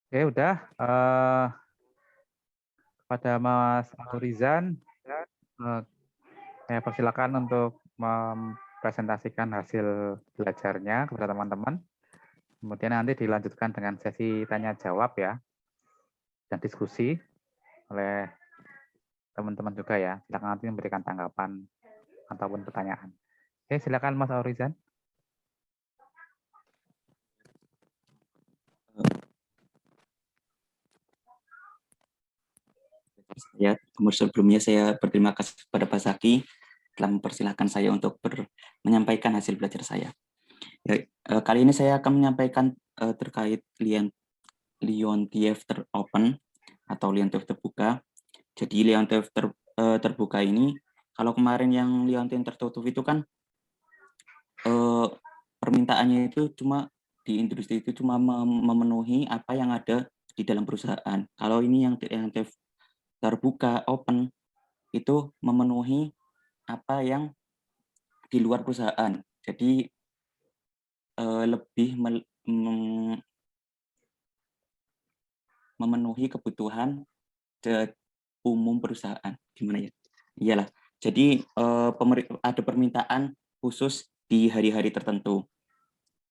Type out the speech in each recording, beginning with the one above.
Oke, udah. Kepada Mas Aurizan, eh, saya persilakan untuk mempresentasikan hasil belajarnya kepada teman-teman. Kemudian nanti dilanjutkan dengan sesi tanya jawab ya, dan diskusi oleh teman-teman juga ya. Silakan nanti memberikan tanggapan ataupun pertanyaan. Oke, silakan Mas Aurizan. Ya, sebelumnya saya berterima kasih kepada Pak Zaki telah mempersilahkan saya untuk menyampaikan hasil belajar saya. Ya, kali ini saya akan menyampaikan terkait Leontief Open atau Leontief terbuka. Jadi Leontief terbuka ini, kalau kemarin yang Leontief tertutup itu kan permintaannya itu cuma di industri itu cuma memenuhi apa yang ada di dalam perusahaan. Kalau ini yang Leontief terbuka open itu memenuhi apa yang di luar perusahaan. Jadi lebih memenuhi kebutuhan umum perusahaan. Gimana ya? Iyalah. Jadi ada permintaan khusus di hari-hari tertentu.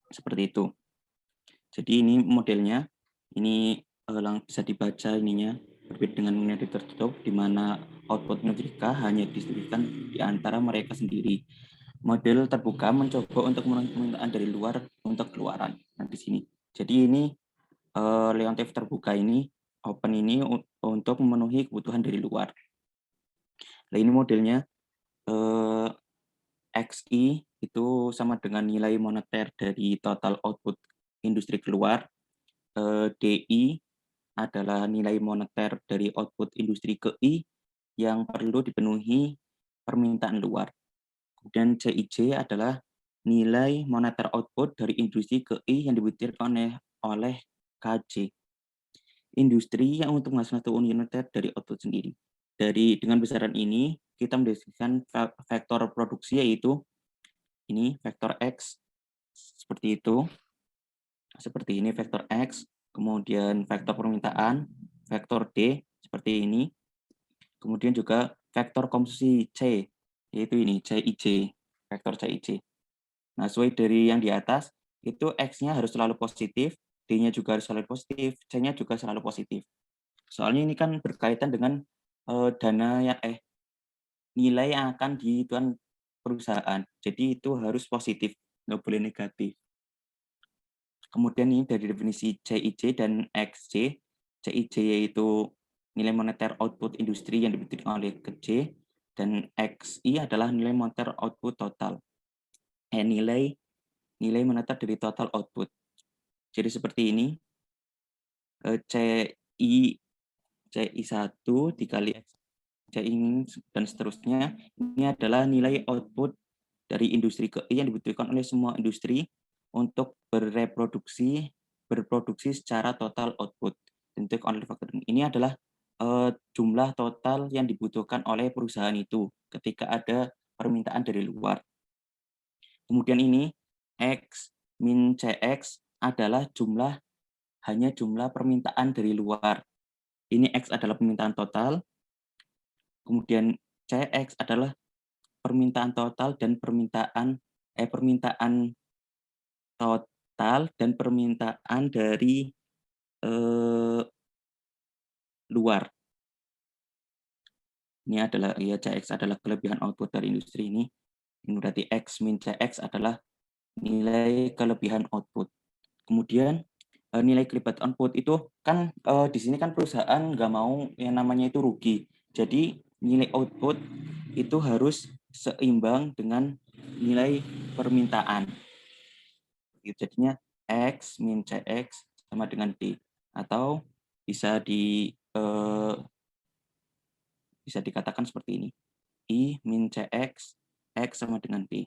Seperti itu. Jadi ini modelnya, ini bisa dibaca ininya, berbeda dengan menjadi tertutup, di mana output Nujrika hanya distribusikan di antara mereka sendiri. Model terbuka mencoba untuk memenuhi permintaan dari luar untuk keluaran. Nah, di sini. Jadi ini Leontief terbuka ini, open ini untuk memenuhi kebutuhan dari luar. Nah, ini modelnya XI itu sama dengan nilai moneter dari total output industri keluar. DI adalah nilai moneter dari output industri ke I yang perlu dipenuhi permintaan luar. Kemudian CIJ adalah nilai moneter output dari industri ke I yang dibutuhkan oleh KJ. Industri yang untuk menghasilkan satu unit moneter dari output sendiri. Dengan besaran ini, kita mendeskripsikan vektor produksi yaitu ini vektor X seperti itu. Seperti ini vektor X, kemudian vektor permintaan, vektor D seperti ini. Kemudian juga vektor konsumsi C, yaitu ini CIJ, vektor CIJ. Nah, sesuai dari yang di atas, itu X-nya harus selalu positif, D-nya juga harus selalu positif, C-nya juga selalu positif. Soalnya ini kan berkaitan dengan nilai yang akan dihitungkan perusahaan. Jadi itu harus positif, nggak boleh negatif. Kemudian ini dari definisi CIJ dan XJ. CIJ yaitu nilai moneter output industri yang dibutuhkan oleh KJ, dan XI adalah nilai moneter output total. Nilai moneter dari total output. Jadi seperti ini, CI1 dikali CI dan seterusnya, ini adalah nilai output dari industri ke I yang dibutuhkan oleh semua industri untuk berproduksi secara total output. Ini adalah jumlah total yang dibutuhkan oleh perusahaan itu ketika ada permintaan dari luar. Kemudian ini X min CX adalah hanya jumlah permintaan dari luar. Ini X adalah permintaan total, kemudian CX adalah permintaan total dan permintaan total dan permintaan dari luar. Ini adalah CX adalah kelebihan output dari industri ini. Ini berarti X min CX adalah nilai kelebihan output. Kemudian nilai kelibatan output itu kan di sini kan perusahaan nggak mau yang namanya itu rugi. Jadi nilai output itu harus seimbang dengan nilai permintaan. Jadinya X min CX sama dengan D. Atau bisa dikatakan seperti ini. I min CX, X sama dengan D.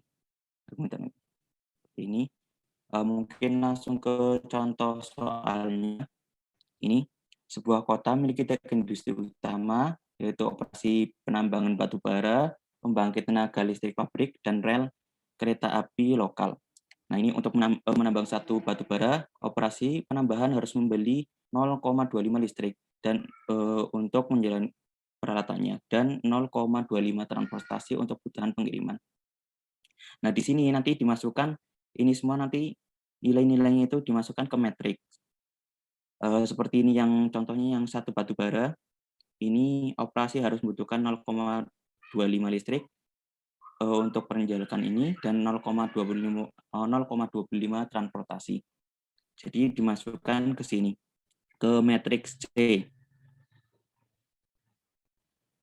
Seperti ini. Mungkin langsung ke contoh soalnya. Ini sebuah kota memiliki tiga industri utama, yaitu operasi penambangan batu bara, pembangkit tenaga listrik pabrik, dan rel kereta api lokal. Nah, ini untuk menambang satu batu bara, operasi penambahan harus membeli 0,25 listrik dan untuk menjalani peralatannya dan 0,25 transportasi untuk kebutuhan pengiriman. Nah, di sini nanti dimasukkan ini semua nanti nilai-nilainya itu dimasukkan ke matriks. Seperti ini yang contohnya yang satu batu bara, ini operasi harus membutuhkan 0,25 listrik untuk perenjalakan ini dan 0,25 transportasi. Jadi dimasukkan ke sini, ke matriks C.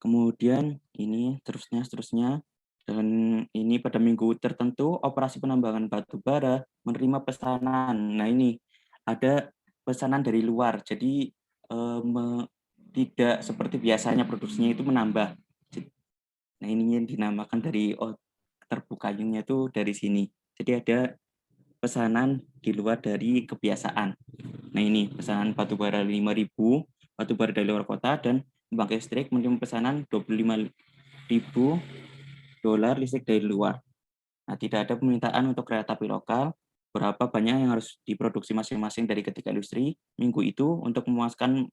Kemudian ini seterusnya, dan ini pada minggu tertentu operasi penambangan batu bara menerima pesanan. Nah ini ada pesanan dari luar, jadi tidak seperti biasanya produksinya itu menambah. Nah ini yang dinamakan dari terbukanya itu dari sini. Jadi ada pesanan di luar dari kebiasaan. Nah ini pesanan batubara 5.000 batubara dari luar kota dan pembangkit listrik menerima pesanan 25.000 dolar listrik dari luar. Nah tidak ada permintaan untuk kereta api lokal. Berapa banyak yang harus diproduksi masing-masing dari ketiga industri minggu itu untuk memuaskan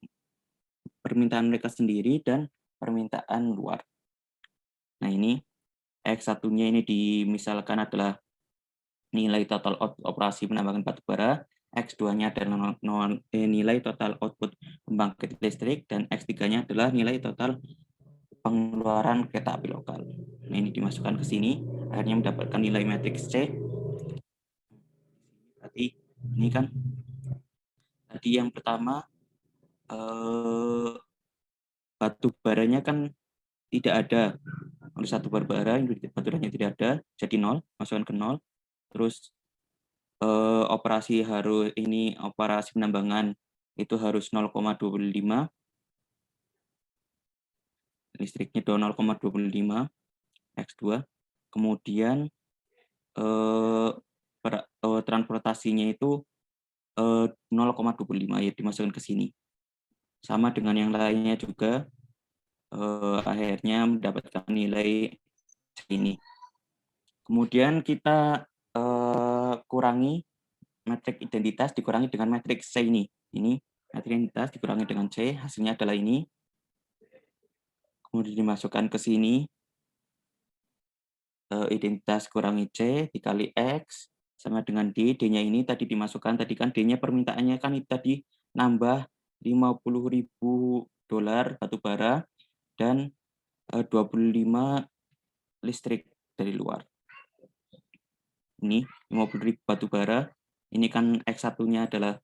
permintaan mereka sendiri dan permintaan luar. Nah ini X1-nya ini dimisalkan adalah nilai total operasi penambangan batubara, X2-nya adalah nilai total output pembangkit listrik, dan X3-nya adalah nilai total pengeluaran kereta api lokal. Nah, ini dimasukkan ke sini, akhirnya mendapatkan nilai matriks C. Berarti ini kan tadi yang pertama batu baranya kan tidak ada. Untuk satu bara, batubaranya tidak ada, jadi 0, masukkan ke 0. Terus operasi penambangan itu harus 0,25, listriknya 0,25 X2. Kemudian transportasinya itu 0,25 ya dimasukkan ke sini. Sama dengan yang lainnya juga akhirnya mendapatkan nilai ini. Kemudian kita kurangi matrik identitas dikurangi dengan matrik C ini. Ini matrik identitas dikurangi dengan C, hasilnya adalah ini. Kemudian dimasukkan ke sini. Identitas kurangi C dikali X sama dengan D. D-nya ini tadi dimasukkan, tadi kan D-nya permintaannya kan itu tadi nambah 50.000 dolar batubara dan 25 listrik dari luar. Ini 50.000 batubara. Ini kan X1-nya adalah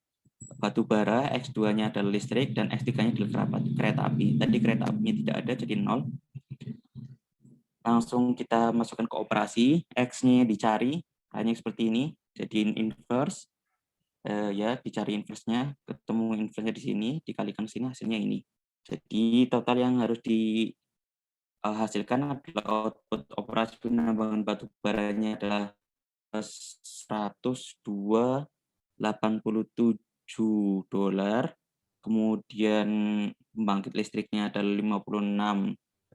batubara, X2-nya adalah listrik, dan X3-nya adalah kereta api. Tadi kereta apinya tidak ada, jadi 0. Langsung kita masukkan ke operasi, X-nya dicari, hanya seperti ini, jadi inverse. Ya, dicari inverse-nya, ketemu inverse-nya di sini, dikalikan sini, hasilnya ini. Jadi total yang harus dihasilkan adalah output operasi penambangan batu baranya adalah 102,87 dolar, kemudian pembangkit listriknya adalah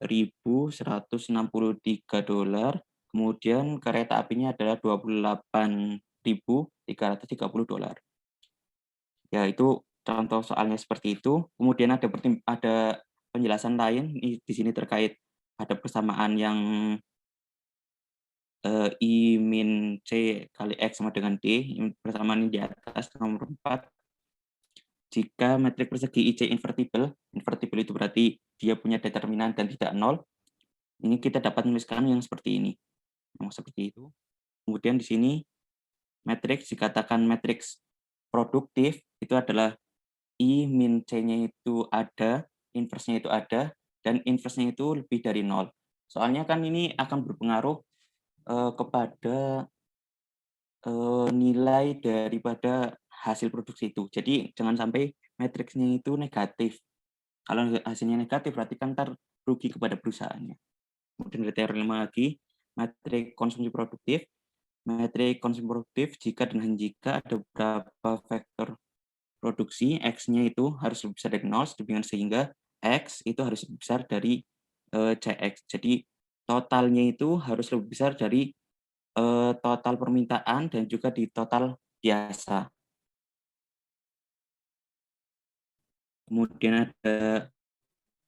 56.163 dolar, kemudian kereta apinya adalah 28.330 dolar. Ya, itu contoh soalnya seperti itu. Kemudian ada penjelasan lain di sini terkait ada persamaan yang I min C kali X sama dengan D, persamaan ini di atas nomor 4. Jika metrik persegi IC invertible itu berarti dia punya determinan dan tidak 0, ini kita dapat menuliskan yang seperti ini. Seperti itu. Kemudian di sini matriks dikatakan matriks produktif itu adalah I min C-nya itu ada, inverse-nya itu ada, dan inverse-nya itu lebih dari 0. Soalnya kan ini akan berpengaruh kepada nilai daripada hasil produksi itu. Jadi jangan sampai matriksnya itu negatif. Kalau hasilnya negatif berarti kan ntar rugi kepada perusahaannya. Kemudian ada teori lagi, matrik konsumsi produktif. Matrik konsumsi produktif jika dan hanya jika ada beberapa vektor produksi, X-nya itu harus lebih besar dari 0, sehingga X itu harus lebih besar dari CX. Jadi totalnya itu harus lebih besar dari total permintaan dan juga di total biasa. Kemudian ada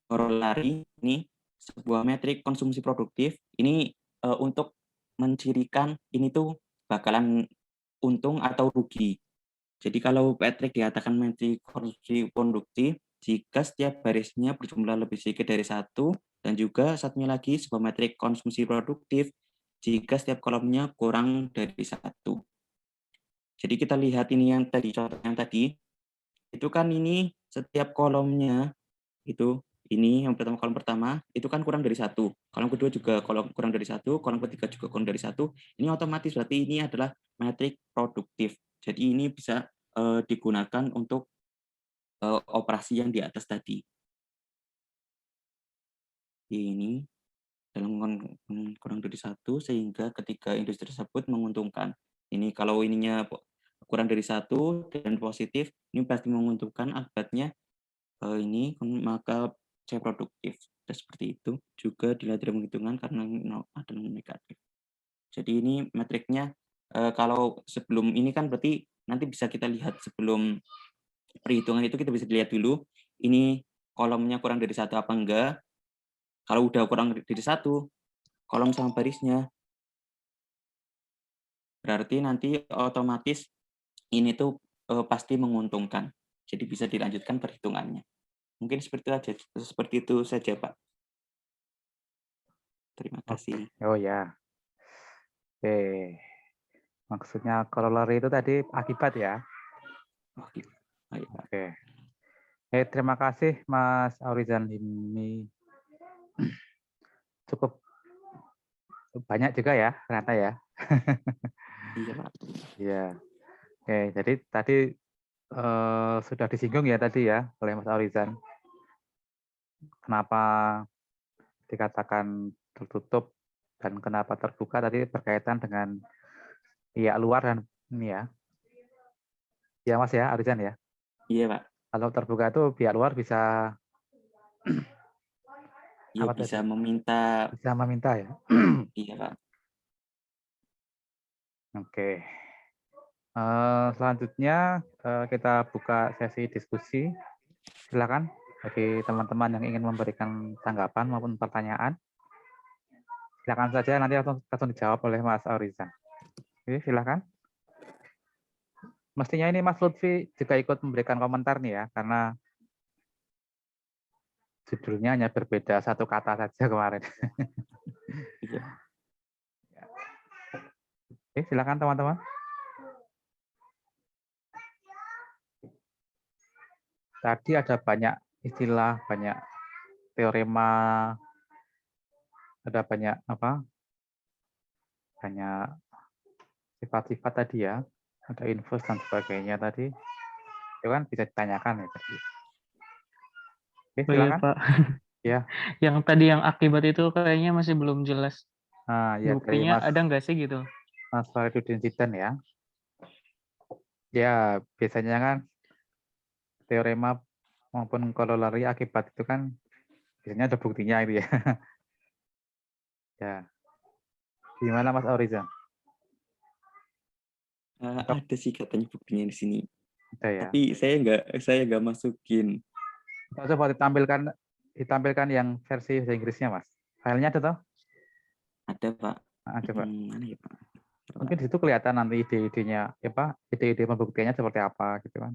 korolari, ini sebuah metrik konsumsi produktif. Ini untuk mencirikan ini tuh bakalan untung atau rugi. Jadi kalau metrik dikatakan metrik konsumsi produktif jika setiap barisnya berjumlah lebih sedikit dari satu, dan juga satunya lagi sebuah metrik konsumsi produktif jika setiap kolomnya kurang dari satu. Jadi kita lihat ini yang tadi, contoh yang tadi, itu kan ini setiap kolomnya itu, ini yang pertama, kolom pertama, itu kan kurang dari satu, kolom kedua juga kolom kurang dari satu, kolom ketiga juga kurang dari satu, ini otomatis berarti ini adalah metrik produktif. Jadi ini bisa digunakan untuk operasi yang di atas tadi. Ini dalam kurang dari satu, sehingga ketika industri tersebut menguntungkan. Ini kalau ininya kurang dari satu dan positif, ini pasti menguntungkan, akibatnya ini maka saya produktif. Dan seperti itu juga dilihat dari penghitungan karena adalah negatif. Jadi ini metriknya kalau sebelum ini kan berarti nanti bisa kita lihat sebelum perhitungan itu kita bisa lihat dulu ini kolomnya kurang dari satu apa enggak. Kalau udah kurang dari satu, kolom sama barisnya, berarti nanti otomatis ini tuh pasti menguntungkan. Jadi bisa dilanjutkan perhitungannya. Mungkin seperti itu saja, Pak. Terima Oke. kasih. Oh ya. Oke. Maksudnya corollary itu tadi akibat ya. Oh, gitu. Baik, Pak. Oke. Terima kasih Mas Aurizan, ini cukup banyak juga ya ternyata ya. Iya, Pak. Iya. Oke, jadi tadi sudah disinggung ya tadi ya oleh Mas Aurizan. Kenapa dikatakan tertutup dan kenapa terbuka tadi berkaitan dengan pihak luar dan ini ya. Ya Mas ya, Aurizan ya. Iya, Pak. Kalau terbuka itu pihak luar bisa Iya, apa bisa tadi? meminta. Bisa meminta ya. Iya, Pak. Oke. Selanjutnya kita buka sesi diskusi. Silakan bagi teman-teman yang ingin memberikan tanggapan maupun pertanyaan. Silakan saja, nanti langsung dijawab oleh Mas Aurizan. Oke, silakan. Mestinya ini Mas Lutfi juga ikut memberikan komentar nih ya, karena judulnya hanya berbeda satu kata saja kemarin. Iya. Oke, silakan teman-teman. Tadi ada banyak istilah, banyak teorema, ada banyak apa? Banyak sifat-sifat tadi ya, ada inverse dan sebagainya tadi. Itu kan bisa ditanyakan ya tadi. Oke, Oh iya silakan. Pak, Ya, yang tadi yang akibat itu kayaknya masih belum jelas. nah, ya dari Buktinya Mas ada nggak sih gitu? Faridudin Sidan ya. Ya, biasanya kan teorema maupun corollary akibat itu kan biasanya ada buktinya itu ya. Ya, gimana Mas Aurizon? Lengkap Ada sih katanya buktinya di sini. ada ya. Tapi saya nggak masukin. Coba ditampilkan yang versi bahasa Inggrisnya Mas. Filenya ada toh? Ada, Pak. Nah, coba. Mana ya, Pak? Mungkin di situ kelihatan nanti ide-idenya, apa? Ide-ide pembuktiannya seperti apa gitu kan.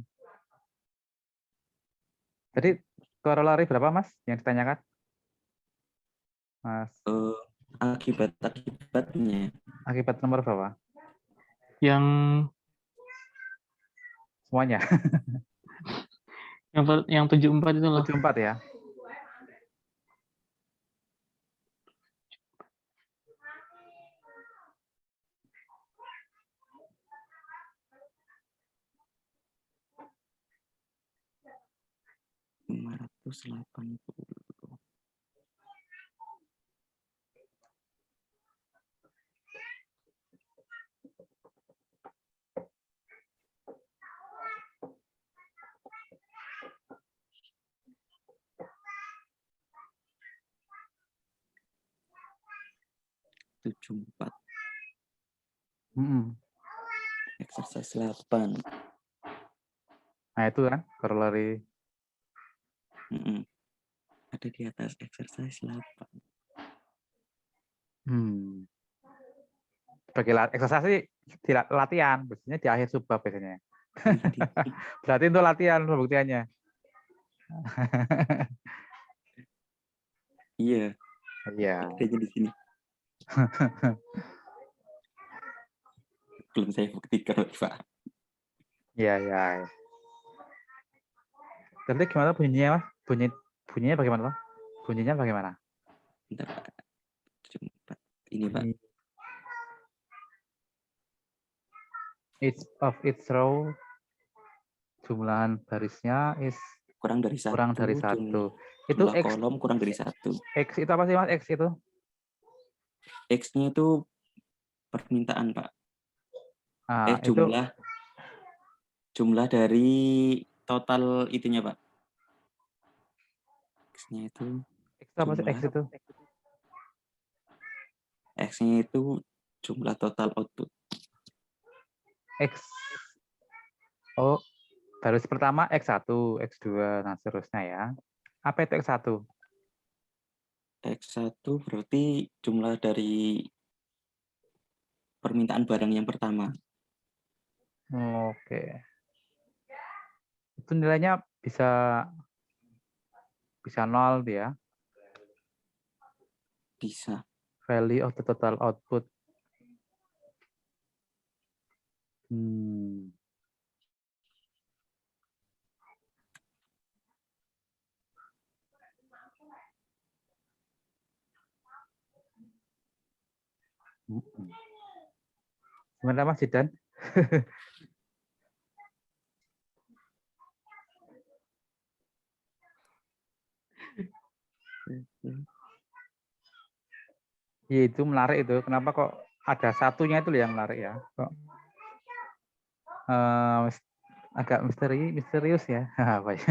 Jadi corollary berapa Mas yang ditanyakan? Mas, Akibat-akibatnya. akibat nomor berapa? Yang Semuanya. yang 74 itu loh. 74 ya. Rp580. Rp74. Exercise 8. Nah itu kan corollary Ada di atas exercise 8. Sebagai eksersis di latihan, biasanya di akhir subbab biasanya. Berarti itu latihan pembuktiannya. Iya, Iya. adanya di sini. Belum saya buktikan, Pak. Iya, iya. Nanti gimana bunyinya, Mas? Bunyinya bagaimana, Pak? Bunyinya bagaimana? Bentar, Pak. Coba. Ini, Pak. Each of its row, jumlahan barisnya is kurang dari satu. Itu Jumlah X, kolom kurang dari 1. X itu apa sih, Mas? X itu? X-nya itu permintaan, Pak. Nah, jumlah dari total itunya, Pak. X-nya itu X apa sih X itu? X-nya itu jumlah total output. X. Oh, baris pertama X1, X2, nah seterusnya ya. Apa itu X1? X1 berarti jumlah dari permintaan barang yang pertama. Oke. Itu nilainya bisa 0 dia. Bisa. Value of the total output. Gimana Mas Zidan? Ya, itu menarik itu. Kenapa kok ada satunya itu yang menarik ya? Kok agak misterius ya? Apa ya?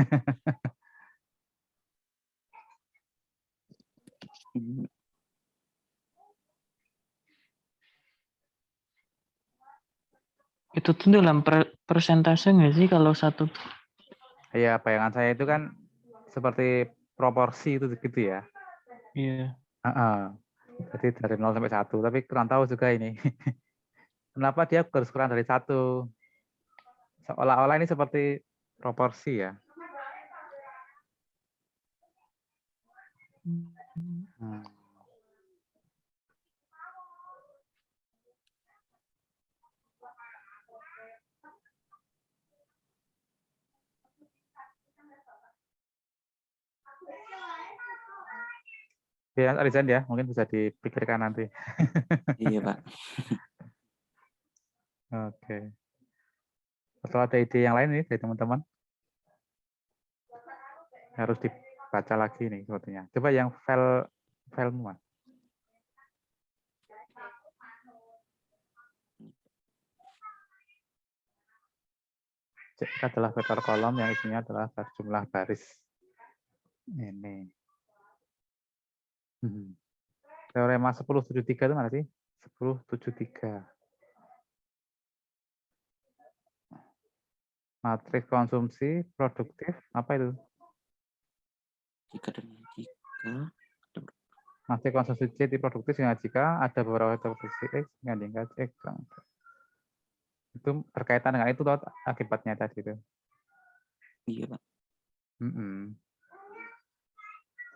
Itu tuh dalam persentase nggak sih kalau satu? Ya, bayangan saya itu kan seperti proporsi itu gitu ya. Iya. Jadi dari 0 sampai 1, tapi kurang tahu juga ini. Kenapa dia harus kurang dari 1? Seolah-olah ini seperti proporsi ya. Ya, Arizan ya, mungkin bisa dipikirkan nanti. Iya, Pak. Oke. Atau ada ide yang lain nih dari teman-teman? Harus dibaca lagi nih sepertinya. Coba yang file Mas. C adalah vektor kolom yang isinya adalah jumlah baris. Ini. Teorema 1073 itu mana sih? 1073. Matriks konsumsi produktif apa itu? Jika dan jika Matriks konsumsi C di produktif jika ada beberapa vektor produksi X dengan tingkat X. Itu berkaitan dengan itu toh akibatnya tadi itu. Iya, Pak.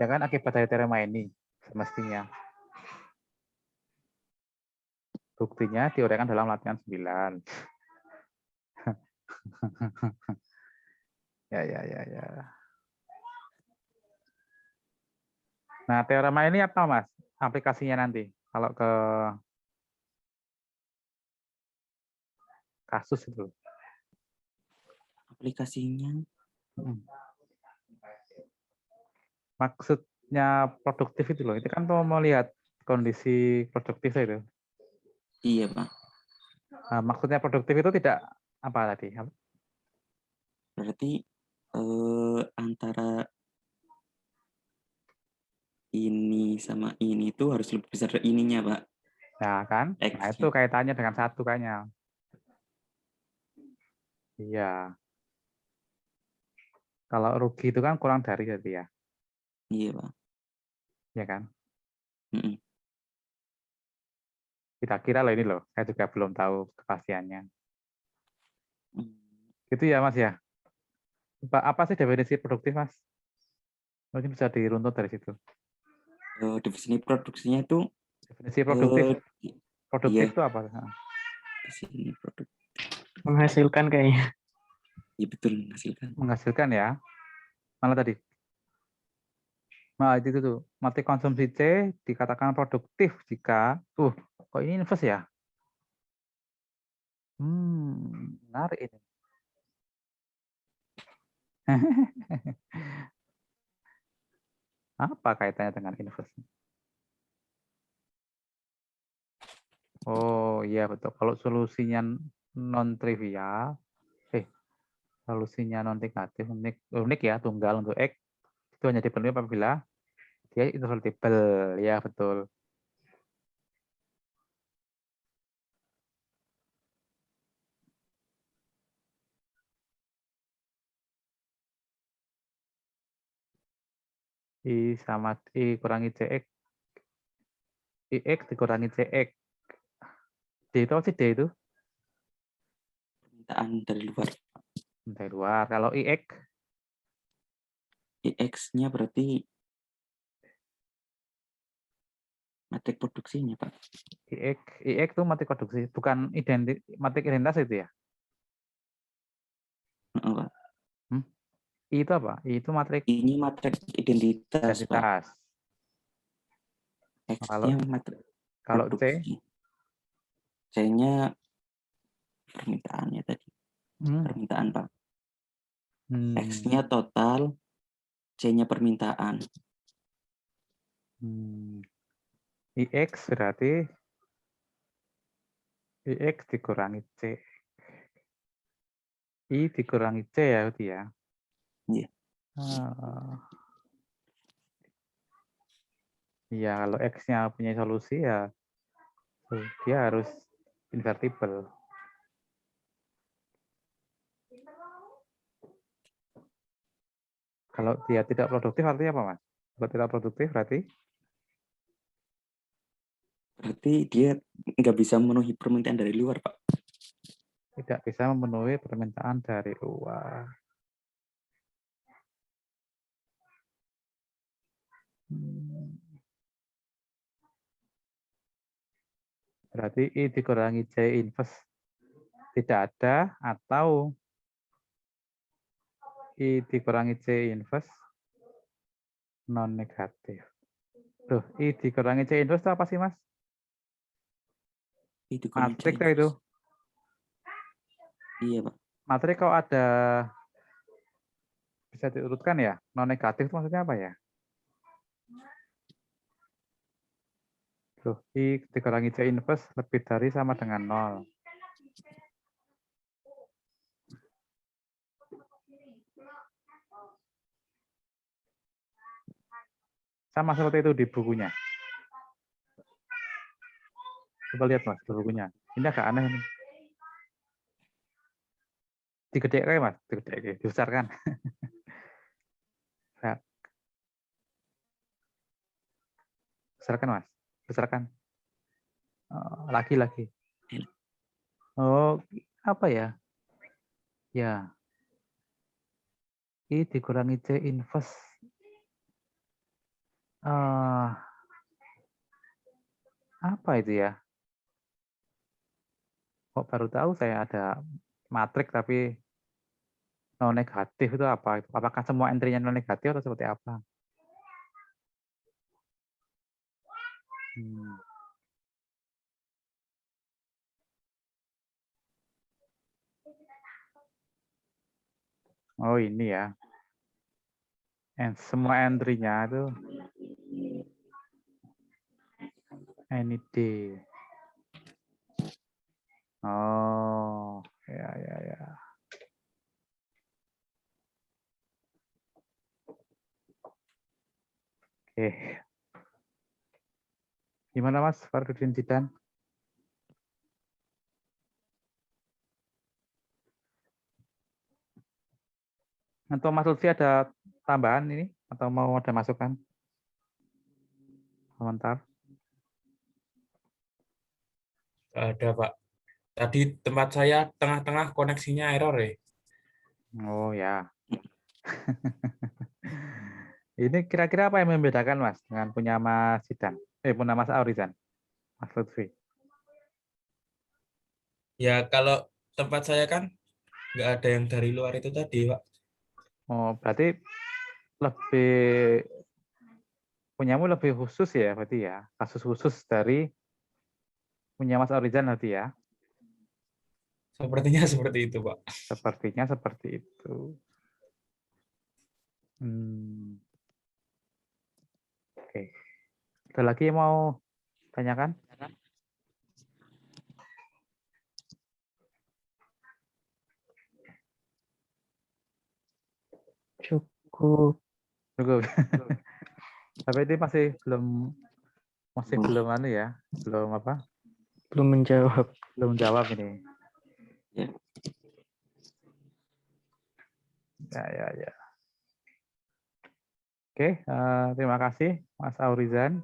Ya kan akibat dari teorema ini semestinya. Buktinya diuraikan dalam latihan 9. Ya. Nah, teorema ini apa, Mas? Aplikasinya nanti kalau ke kasus itu. Aplikasinya Maksudnya produktif itu loh. Itu kan mau lihat kondisi produktif itu. Iya, Pak. Nah, maksudnya produktif itu tidak apa tadi? Berarti antara ini sama ini itu harus lebih besar dari ininya, Pak. Ya kan? Nah, itu kaitannya dengan satu kayaknya. Iya. Kalau rugi itu kan kurang dari berarti ya, Iya, Pak. ya kan? Mm-mm. Kira-kira loh ini loh, saya juga belum tahu kepastiannya. Mm. Gitu ya Mas ya. Apa sih definisi produktif Mas? Mungkin bisa diruntut dari situ. Definisi produksinya itu Definisi produktif, iya, produktif itu apa? definisi produk. Menghasilkan kayaknya. Iya betul menghasilkan. Menghasilkan ya. Mana tadi? Nah, itu tuh. Mati konsumsi C dikatakan produktif jika kok ini invest ya? Menarik ini. Apa kaitannya dengan invest? Oh iya betul. Kalau solusinya non trivial, solusinya non negatif, unik ya, tunggal untuk X itu hanya dipenuhi apabila dia invertible. Ya betul. I sama I kurangi CX, IX dikurangi CX. D itu apa sih D itu? Permintaan dari luar. Dari luar. Kalau IX, X-nya berarti matrik produksinya, Pak. IX itu matrik produksi, bukan matrik identitas itu ya? Heeh, Pak. I itu apa? I itu matrik Ini matrik identitas, Pak. identitas. X-nya matrik Kalau C, produksi. C-nya permintaannya tadi. Permintaan, Pak. X-nya total, C-nya permintaan. IX berarti IX dikurangi C. I dikurangi C ya berarti ya? Iya. Iya, kalau X-nya punya solusi ya dia harus invertible. Kalau dia tidak produktif artinya apa, Mas? Kalau tidak produktif berarti? Berarti dia nggak bisa memenuhi permintaan dari luar, Pak. Tidak bisa memenuhi permintaan dari luar. Berarti I dikurangi C invest tidak ada atau I dikurangi C invest non negatif. Tuh, I dikurangi C invest itu apa sih, Mas? Itu Matrik itu. Iya, Pak. Matrik kok ada bisa diurutkan ya? Non negatif itu maksudnya apa ya? Tuh, I dikurangi C invest lebih dari sama dengan 0. Sama seperti itu di bukunya. Coba lihat Mas di bukunya. Ini agak aneh ini. Digedekkan Mas, digedekkan, dibesarkan. Nah, besarkan Mas, besarkan. Lagi. Oh, apa ya? Ya, I dikurangi C invest. Apa itu ya? Kok baru tahu saya ada matrik tapi non negatif itu apa? Apakah semua entry-nya non negatif atau seperti apa? Oh ini ya. Semua entry-nya itu any day. Oh, ya. Oke. Gimana Mas Farudin Zidan? Atau Mas Lutfi ada tambahan ini? Atau mau ada masukan? Komentar? Ada, Pak. Tadi tempat saya tengah-tengah koneksinya error ya. Oh ya. Ini kira-kira apa yang membedakan Mas dengan punya Mas Zidan? Punya Mas Aurizan? Mas Lutfi? Ya, kalau tempat saya kan nggak ada yang dari luar itu tadi, Pak. Oh, berarti lebih punyamu lebih khusus ya berarti ya. Kasus khusus dari punya Mas Aurizan berarti ya. Sepertinya seperti itu, Pak. Sepertinya seperti itu. Oke. Ada lagi yang mau tanyakan? Cukup. Cukup. Tapi ini masih belum anu ya, belum apa? Belum menjawab. Belum jawab ini. Ya. Ya. Oke, terima kasih Mas Aurizan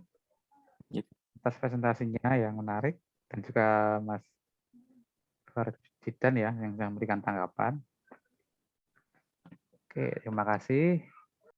Ya. atas presentasinya yang menarik dan juga Mas Zidan ya yang memberikan tanggapan. Oke, terima kasih.